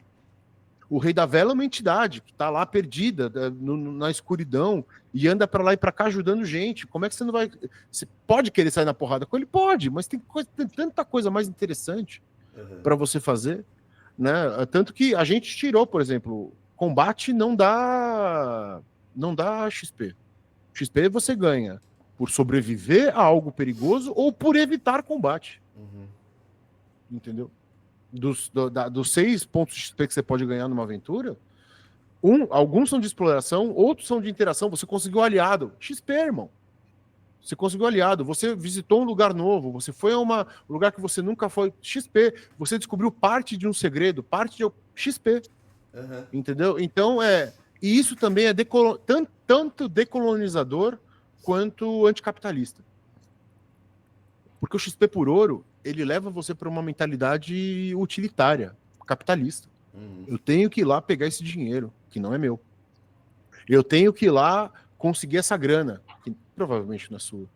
O Rei da Vela é uma entidade que está lá perdida na escuridão e anda para lá e para cá ajudando gente. Como é que você não vai... Você pode querer sair na porrada com ele? Pode, mas tem tanta coisa mais interessante para você fazer, né? Tanto que a gente tirou, por exemplo, combate não dá XP. XP você ganha por sobreviver a algo perigoso ou por evitar combate. Entendeu? Dos 6 pontos de XP que você pode ganhar numa aventura, alguns são de exploração, outros são de interação. Você conseguiu aliado. XP, irmão. Você conseguiu aliado. Você visitou um lugar novo. Você foi a um lugar que você nunca foi. XP. Você descobriu parte de um segredo. Parte de XP. Entendeu? Então, e isso também é tanto decolonizador quanto anticapitalista. Porque o XP por ouro, ele leva você para uma mentalidade utilitária, capitalista. Eu tenho que ir lá pegar esse dinheiro, que não é meu. Eu tenho que ir lá conseguir essa grana, que provavelmente não é sua.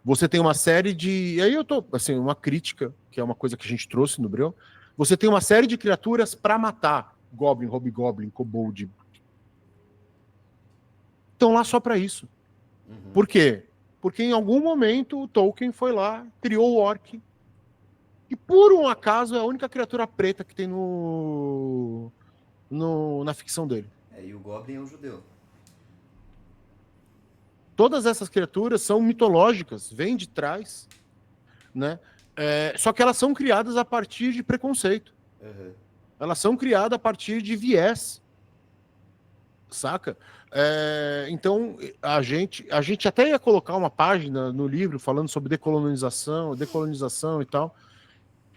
Você tem uma série de... E aí eu tô, assim, uma crítica, que é uma coisa que a gente trouxe no Breu. Você tem uma série de criaturas para matar. Goblin, Hobgoblin, Kobold. Estão lá só para isso. Por quê? Porque em algum momento o Tolkien foi lá, criou o orc. E por um acaso é a única criatura preta que tem na ficção dele. E o Goblin é um judeu. Todas essas criaturas são mitológicas, vêm de trás, né? Só que elas são criadas a partir de preconceito. Elas são criadas a partir de viés. Saca? Então, a gente até ia colocar uma página no livro falando sobre decolonização e tal,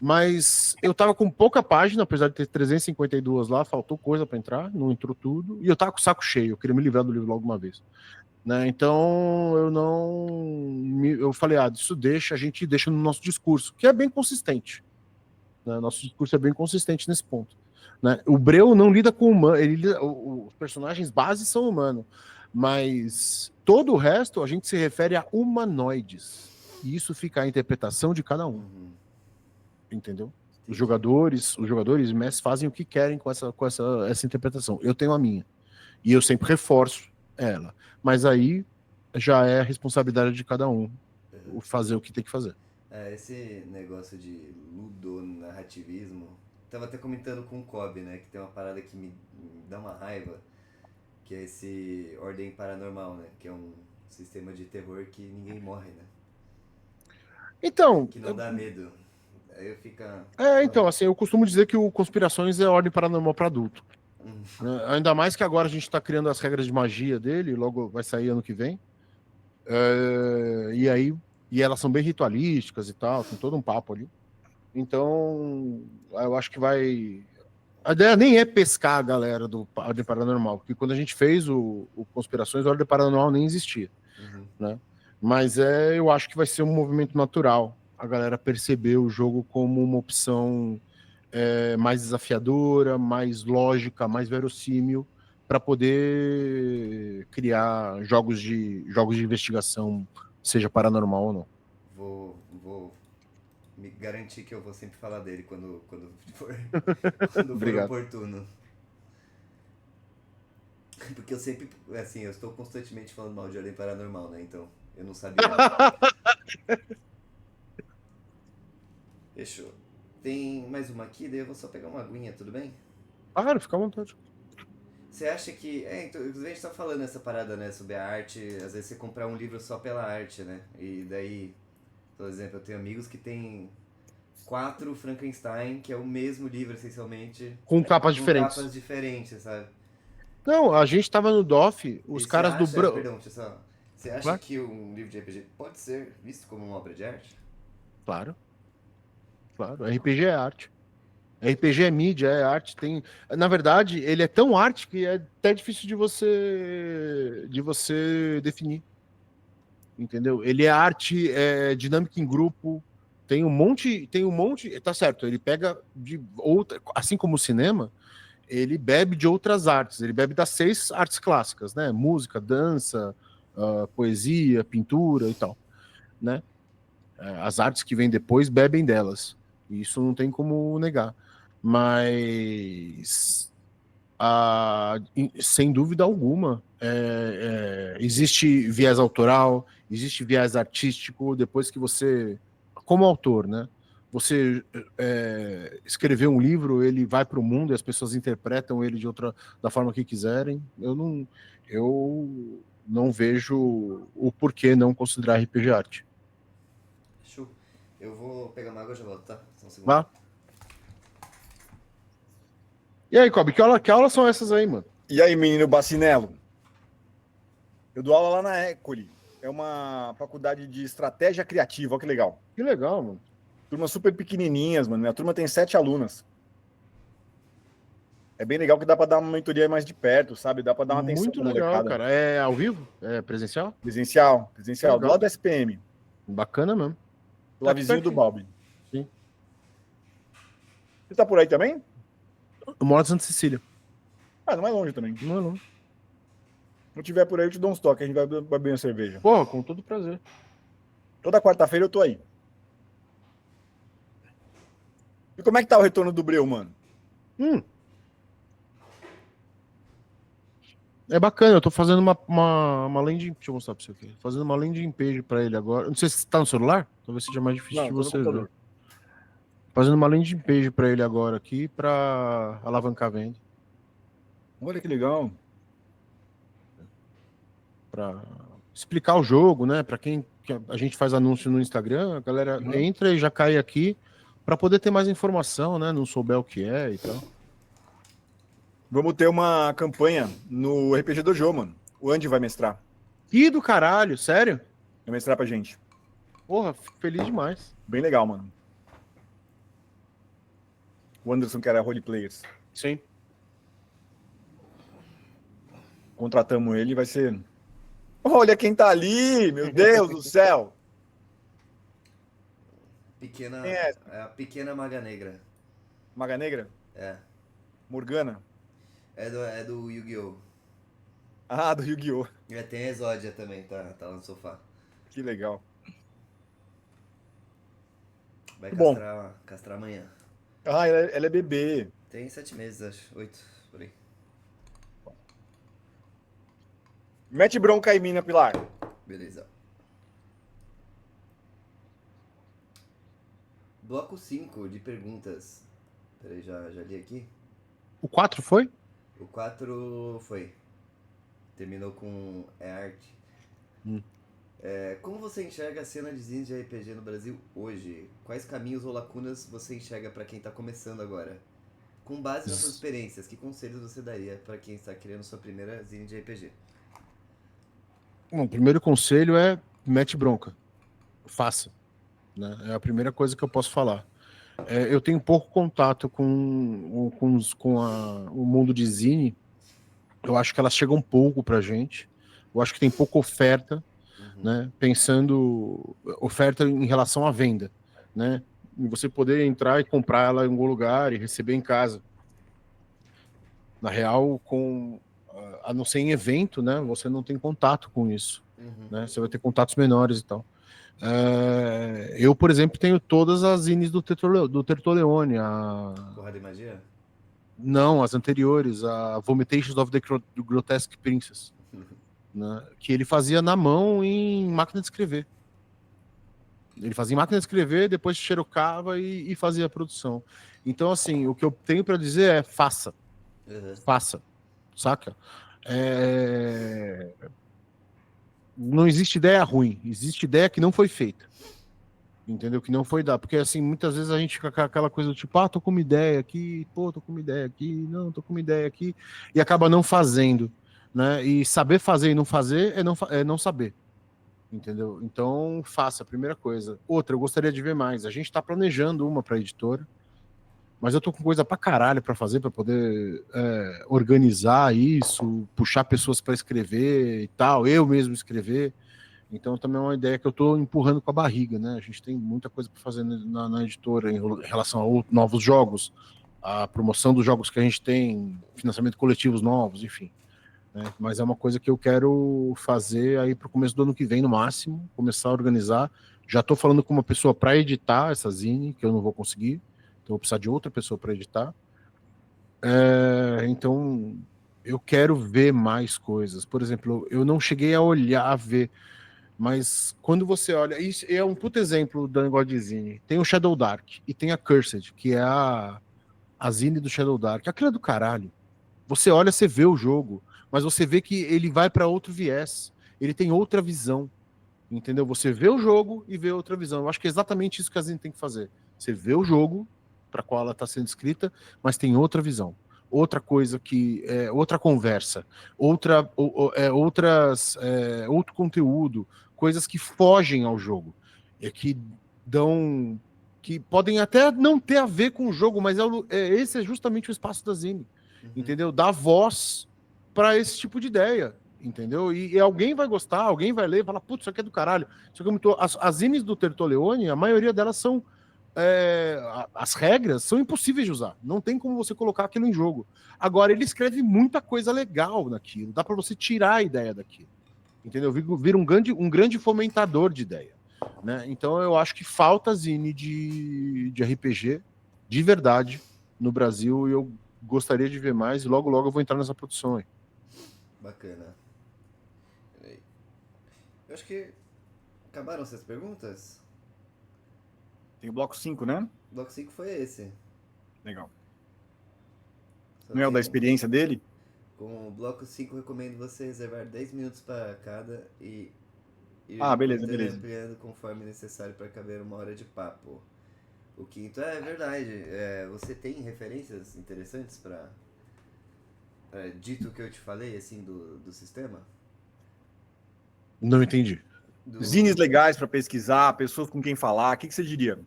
mas eu tava com pouca página, apesar de ter 352 lá, faltou coisa para entrar, não entrou tudo, e eu tava com o saco cheio, eu queria me livrar do livro logo uma vez. Né? Então, eu falei, a gente deixa no nosso discurso, que é bem consistente. Né? Nosso discurso é bem consistente nesse ponto. Né? O Breu não lida com humano, os personagens bases são humanos, mas todo o resto a gente se refere a humanoides, e isso fica à interpretação de cada um. Entendeu? Os jogadores e mestres fazem o que querem com essa interpretação. Eu tenho a minha, e eu sempre reforço ela, mas aí já é a responsabilidade de cada um fazer o que tem que fazer. Esse negócio de ludonarrativismo, tava até comentando com o Kobe, né, que tem uma parada que me dá uma raiva, que é esse Ordem Paranormal, né, que é um sistema de terror que ninguém morre, né. Então... Que não dá medo. Aí eu fica... então, assim, eu costumo dizer que o Conspirações é Ordem Paranormal para adulto. Ainda mais que agora a gente está criando as regras de magia dele, logo vai sair ano que vem. E elas são bem ritualísticas e tal, tem todo um papo ali. Então, eu acho que vai... A ideia nem é pescar a galera do Ordem Paranormal, porque quando a gente fez o Conspirações, a Ordem Paranormal nem existia. Né? Mas eu acho que vai ser um movimento natural a galera perceber o jogo como uma opção mais desafiadora, mais lógica, mais verossímil, para poder criar jogos de investigação, seja paranormal ou não. vou me garantir que eu vou sempre falar dele quando for Obrigado. oportuno. Porque eu sempre, assim, eu estou constantemente falando mal de Ordem Paranormal, né? Então, eu não sabia. Fechou. Tem mais uma aqui, daí eu vou só pegar uma aguinha, tudo bem? Claro, fica à vontade. Você acha que... então, a gente tá falando essa parada, né, sobre a arte, às vezes você comprar um livro só pela arte, né? E daí, por exemplo, eu tenho amigos que têm 4 Frankenstein, que é o mesmo livro, essencialmente, Com capas com diferentes. capas diferentes, sabe? Não, a gente tava no DOF, os E caras do... Perdão, deixa eu só... Você acha Claro. que um livro de RPG pode ser visto como uma obra de arte? Claro. RPG é arte. RPG é mídia, é arte. Na verdade, ele é tão arte que é até difícil de você definir. Entendeu? Ele é arte, é dinâmica em grupo. Tem um monte. Tá certo, ele pega de outra. Assim como o cinema, ele bebe de outras artes. Ele bebe das 6 artes clássicas, né? Música, dança, poesia, pintura e tal. Né? As artes que vêm depois bebem delas. Isso não tem como negar. Mas, sem dúvida alguma, existe viés autoral, existe viés artístico, depois que você, como autor, né? Você escrever um livro, ele vai para o mundo e as pessoas interpretam ele da forma que quiserem. Eu não vejo o porquê não considerar RPG arte. Show. Eu vou pegar uma água e já volto, tá? Só um segundo. Vá. E aí, Kobe, que aulas são essas aí, mano? E aí, menino Bacinello? Eu dou aula lá na École. É uma faculdade de estratégia criativa, olha que legal. Que legal, mano. Turmas super pequenininhas, mano. Minha turma tem 7 alunas. É bem legal que dá pra dar uma mentoria mais de perto, sabe? Dá pra dar uma atenção Muito pra legal, molecada. cara. É ao vivo? É presencial? Presencial, Legal. do lado da SPM. Bacana mesmo. Do lado vizinho do Balbi. Sim. Você tá por aí também? Eu moro em Santa Cecília. Ah, não é longe também. Não é não. Se tiver por aí, eu te dou uns toques. A gente vai beber uma cerveja. Porra, com todo prazer. Toda quarta-feira eu tô aí. E como é que tá o retorno do Breu, mano? É bacana, eu tô fazendo uma landing... Deixa eu mostrar pra você aqui. Fazendo uma landing page pra ele agora. Não sei se tá no celular. Talvez seja mais difícil de você ver. Fazendo uma landing page pra ele agora aqui pra alavancar a venda. Olha que legal. Pra explicar o jogo, né? Pra quem a gente faz anúncio no Instagram, a galera entra e já cai aqui pra poder ter mais informação, né? Não souber o que é e tal. Vamos ter uma campanha no RPG Dojo, mano. O Andy vai mestrar. Ih, do caralho, sério? Vai mestrar pra gente. Porra, fico feliz demais. Bem legal, mano. O Anderson, que era roleplayers. Sim. Contratamos ele, vai ser... Olha quem tá ali, meu Deus do céu. É a pequena Maga Negra. Maga Negra? É. Morgana? É do Yu-Gi-Oh! Ah, do Yu-Gi-Oh! Tem a Exódia também, tá lá no sofá. Que legal. Vai Bom. castrar amanhã. Ah, ela é bebê. Tem 7 meses, acho. 8, por aí. Mete bronca em mim, né, Pilar? Beleza. Bloco 5 de perguntas. Peraí, já li aqui. O 4 foi? O 4 foi. Terminou com arte. Como você enxerga a cena de zines de RPG no Brasil hoje? Quais caminhos ou lacunas você enxerga para quem está começando agora? Com base nas suas experiências, que conselhos você daria para quem está criando sua primeira zine de RPG? Bom, o primeiro conselho é mete bronca. Faça. Né? É a primeira coisa que eu posso falar. Eu tenho pouco contato com o mundo de zine. Eu acho que elas chegam pouco pra gente. Eu acho que tem pouca oferta, né? Pensando oferta em relação à venda, né? E você poder entrar e comprar ela em algum lugar e receber em casa. Na real, a não ser em evento, né? Você não tem contato com isso, né? Você vai ter contatos menores e tal. Eu, por exemplo, tenho todas as zines do Tertoleone. Porra de Magia? Não, as anteriores, a Vomitations of the Grotesque Princess, né, que ele fazia na mão em máquina de escrever. Ele fazia em máquina de escrever, depois xerocava e fazia a produção. Então, assim, o que eu tenho para dizer é faça. Faça. Saca? Não existe ideia ruim, existe ideia que não foi feita. Entendeu? Que não foi dar. Porque, assim, muitas vezes a gente fica com aquela coisa do tipo, tô com uma ideia aqui, tô com uma ideia aqui, não, tô com uma ideia aqui, e acaba não fazendo, né? E saber fazer e não fazer é não saber. Entendeu? Então, faça a primeira coisa. Outra, eu gostaria de ver mais. A gente tá planejando uma pra editora, mas eu tô com coisa pra caralho pra fazer, pra poder organizar isso, puxar pessoas pra escrever e tal, eu mesmo escrever. Então também é uma ideia que eu estou empurrando com a barriga, né? A gente tem muita coisa para fazer na editora em relação a novos jogos, a promoção dos jogos que a gente tem, financiamento coletivos novos, enfim. Né? Mas é uma coisa que eu quero fazer aí para o começo do ano que vem, no máximo, começar a organizar. Já estou falando com uma pessoa para editar essa zine, que eu não vou conseguir, então eu vou precisar de outra pessoa para editar. Então eu quero ver mais coisas. Por exemplo, eu não cheguei a olhar, a ver. Mas quando você olha, isso é um puto exemplo do negócio de zine. Tem o Shadow Dark e tem a Cursed, que é a zine do Shadow Dark. Aquilo é do caralho. Você olha, você vê o jogo, mas você vê que ele vai para outro viés. Ele tem outra visão. Entendeu? Você vê o jogo e vê outra visão. Eu acho que é exatamente isso que a zine tem que fazer. Você vê o jogo para qual ela está sendo escrita, mas tem outra visão. Outra coisa que outra conversa, outro conteúdo, coisas que fogem ao jogo, que podem até não ter a ver com o jogo, mas esse é justamente o espaço da zine, entendeu? Dar voz para esse tipo de ideia, entendeu? E alguém vai gostar, alguém vai ler, falar, putz, isso aqui é do caralho. Isso aqui é muito... As zines do Tertoleone, a maioria delas são as regras são impossíveis de usar. Não tem como você colocar aquilo em jogo. Agora, ele escreve muita coisa legal naquilo. Dá para você tirar a ideia daquilo. Entendeu? Vira um grande fomentador de ideia. Né? Então, eu acho que falta zine de RPG de verdade no Brasil e eu gostaria de ver mais e logo, logo eu vou entrar nessa produção aí. Bacana. Eu acho que acabaram essas perguntas? Tem o bloco 5, né? O bloco 5 foi esse. Legal. Não é o da experiência dele? Com o bloco 5, recomendo você reservar 10 minutos para cada e beleza. ampliando conforme necessário para caber 1 hora de papo. O quinto é verdade. Você tem referências interessantes para dito o que eu te falei, assim, do sistema? Não entendi. Zines legais para pesquisar, pessoas com quem falar, o que você diria?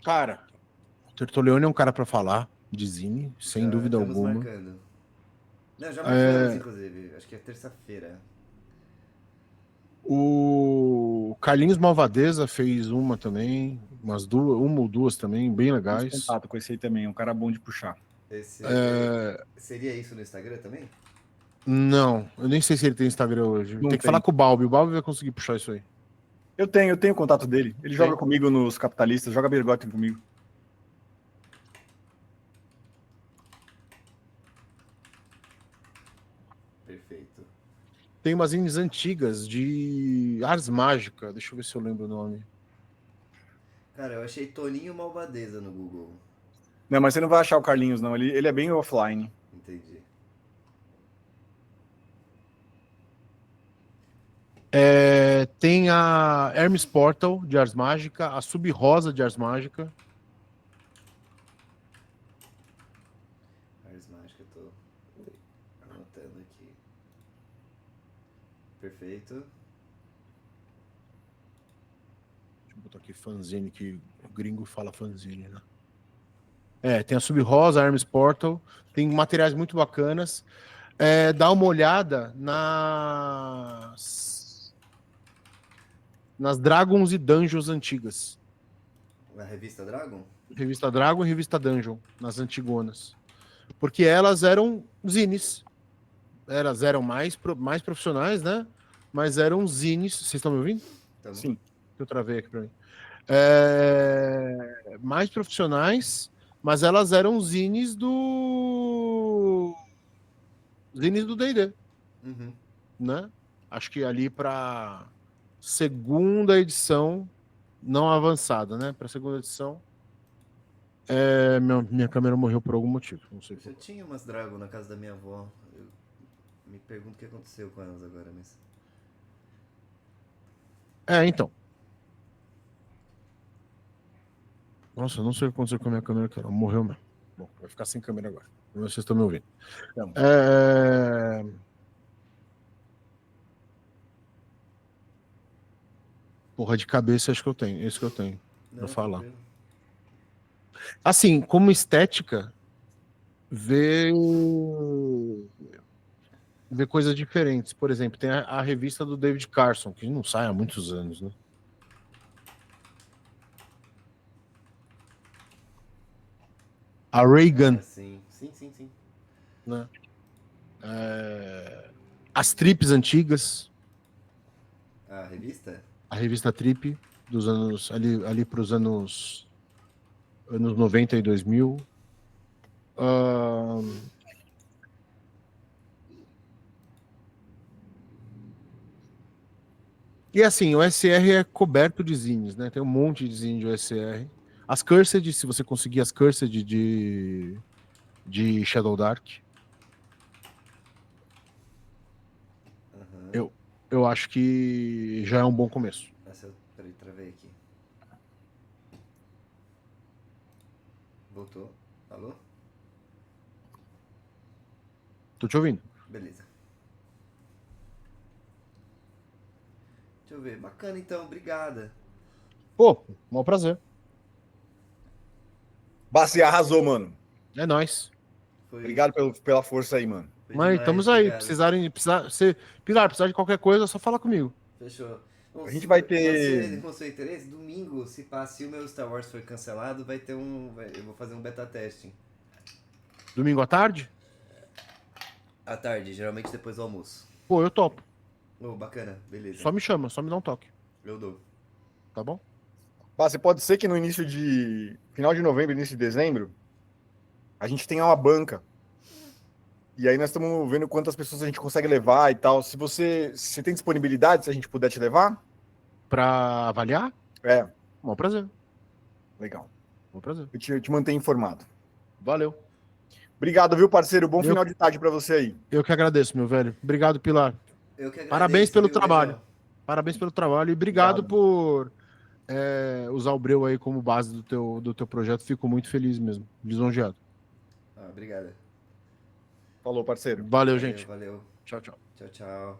Cara, o Tertoleone é um cara para falar de zine, sem dúvida alguma. Marcando. Não, já marcamos, inclusive. Acho que é terça-feira. O Carlinhos Malvadeza fez uma também, uma ou duas também, bem legais. Fiz contato com esse aí também, um cara bom de puxar. Seria isso no Instagram também? Não, eu nem sei se ele tem Instagram hoje. Tem que falar com o Balbi vai conseguir puxar isso aí. Eu tenho contato dele. Ele joga comigo nos Capitalistas, joga Bergotten comigo. Perfeito. Tem umas zines antigas de Ars Mágica, deixa eu ver se eu lembro o nome. Cara, eu achei Toninho Malvadeza no Google. Não, mas você não vai achar o Carlinhos, não. Ele é bem offline. Entendi. Tem a Hermes Portal de Ars Mágica, a Sub-Rosa de Ars Mágica. Ars Mágica, tô anotando aqui. Perfeito. Deixa eu botar aqui fanzine, que o gringo fala fanzine, né? Tem a Sub-Rosa, a Hermes Portal, tem materiais muito bacanas. Dá uma olhada nas Dragons e Dungeons antigas. Na revista Dragon? Revista Dragon e revista Dungeon, nas antigonas. Porque elas eram zines. Elas eram mais profissionais, né? Mas eram zines. Vocês estão me ouvindo? Tamo. Sim. que eu travei aqui pra mim. Mais profissionais, mas elas eram zines do D&D, Uhum. né? Acho que ali para segunda edição, não avançada, né? Para segunda edição, minha câmera morreu por algum motivo, não sei Eu por quê. tinha umas Dragon na casa da minha avó. Eu me pergunto o que aconteceu com elas agora, mas. Então. Nossa, eu não sei o que aconteceu com a minha câmera, que ela morreu mesmo. Bom, vai ficar sem câmera agora. Vamos ver se vocês estão me ouvindo. Porra, de cabeça acho que eu tenho. Esse que eu tenho pra Não, falar. tranquilo. Assim, como estética, ver coisas diferentes. Por exemplo, tem a revista do David Carson, que não sai há muitos anos, né? A Reagan, Ah, sim. Sim. né? As Trips antigas, A revista? a revista Trip, dos anos, ali para os anos 90 e 2000. E assim, o SR é coberto de zines, né? Tem um monte de zine de OSR. As Cursed, se você conseguir as Cursed de Shadow Dark, Aham. eu acho que já é um bom começo. Peraí, travei aqui. Voltou. Alô? Tô te ouvindo. Beleza. Deixa eu ver. Bacana então, obrigada. Pô, maior prazer. Bassi arrasou, mano. É nóis. Foi, Obrigado pela força aí, mano. foi Mas demais, estamos aí. obrigado. Pilar, precisar de qualquer coisa, é só falar comigo. Fechou. Bom, A gente vai ter. Se demonstrou interesse, domingo, se o meu Star Wars foi cancelado, vai ter eu vou fazer um beta testing. Domingo à tarde? À tarde, geralmente depois do almoço. Pô, eu topo. Oh, bacana, beleza. Só me chama, só me dá um toque. Eu dou. Tá bom? Bassi, pode ser que no final de novembro, início de dezembro, a gente tenha uma banca. E aí nós estamos vendo quantas pessoas a gente consegue levar e tal. Se você tem disponibilidade, se a gente puder te levar? Pra avaliar? É, Maior prazer. legal. Maior prazer. Eu te mantenho informado. Valeu. Obrigado, viu, parceiro? Bom final de tarde para você aí. Eu que agradeço, meu velho. Obrigado, Pilar. Eu que agradeço. Parabéns pelo viu? trabalho. Beijão. Parabéns pelo trabalho e obrigado por usar o Breu aí como base do teu projeto. Fico muito feliz mesmo. Lisonjeado. Obrigado. Falou, parceiro. Valeu, gente. Valeu. Tchau, tchau. Tchau.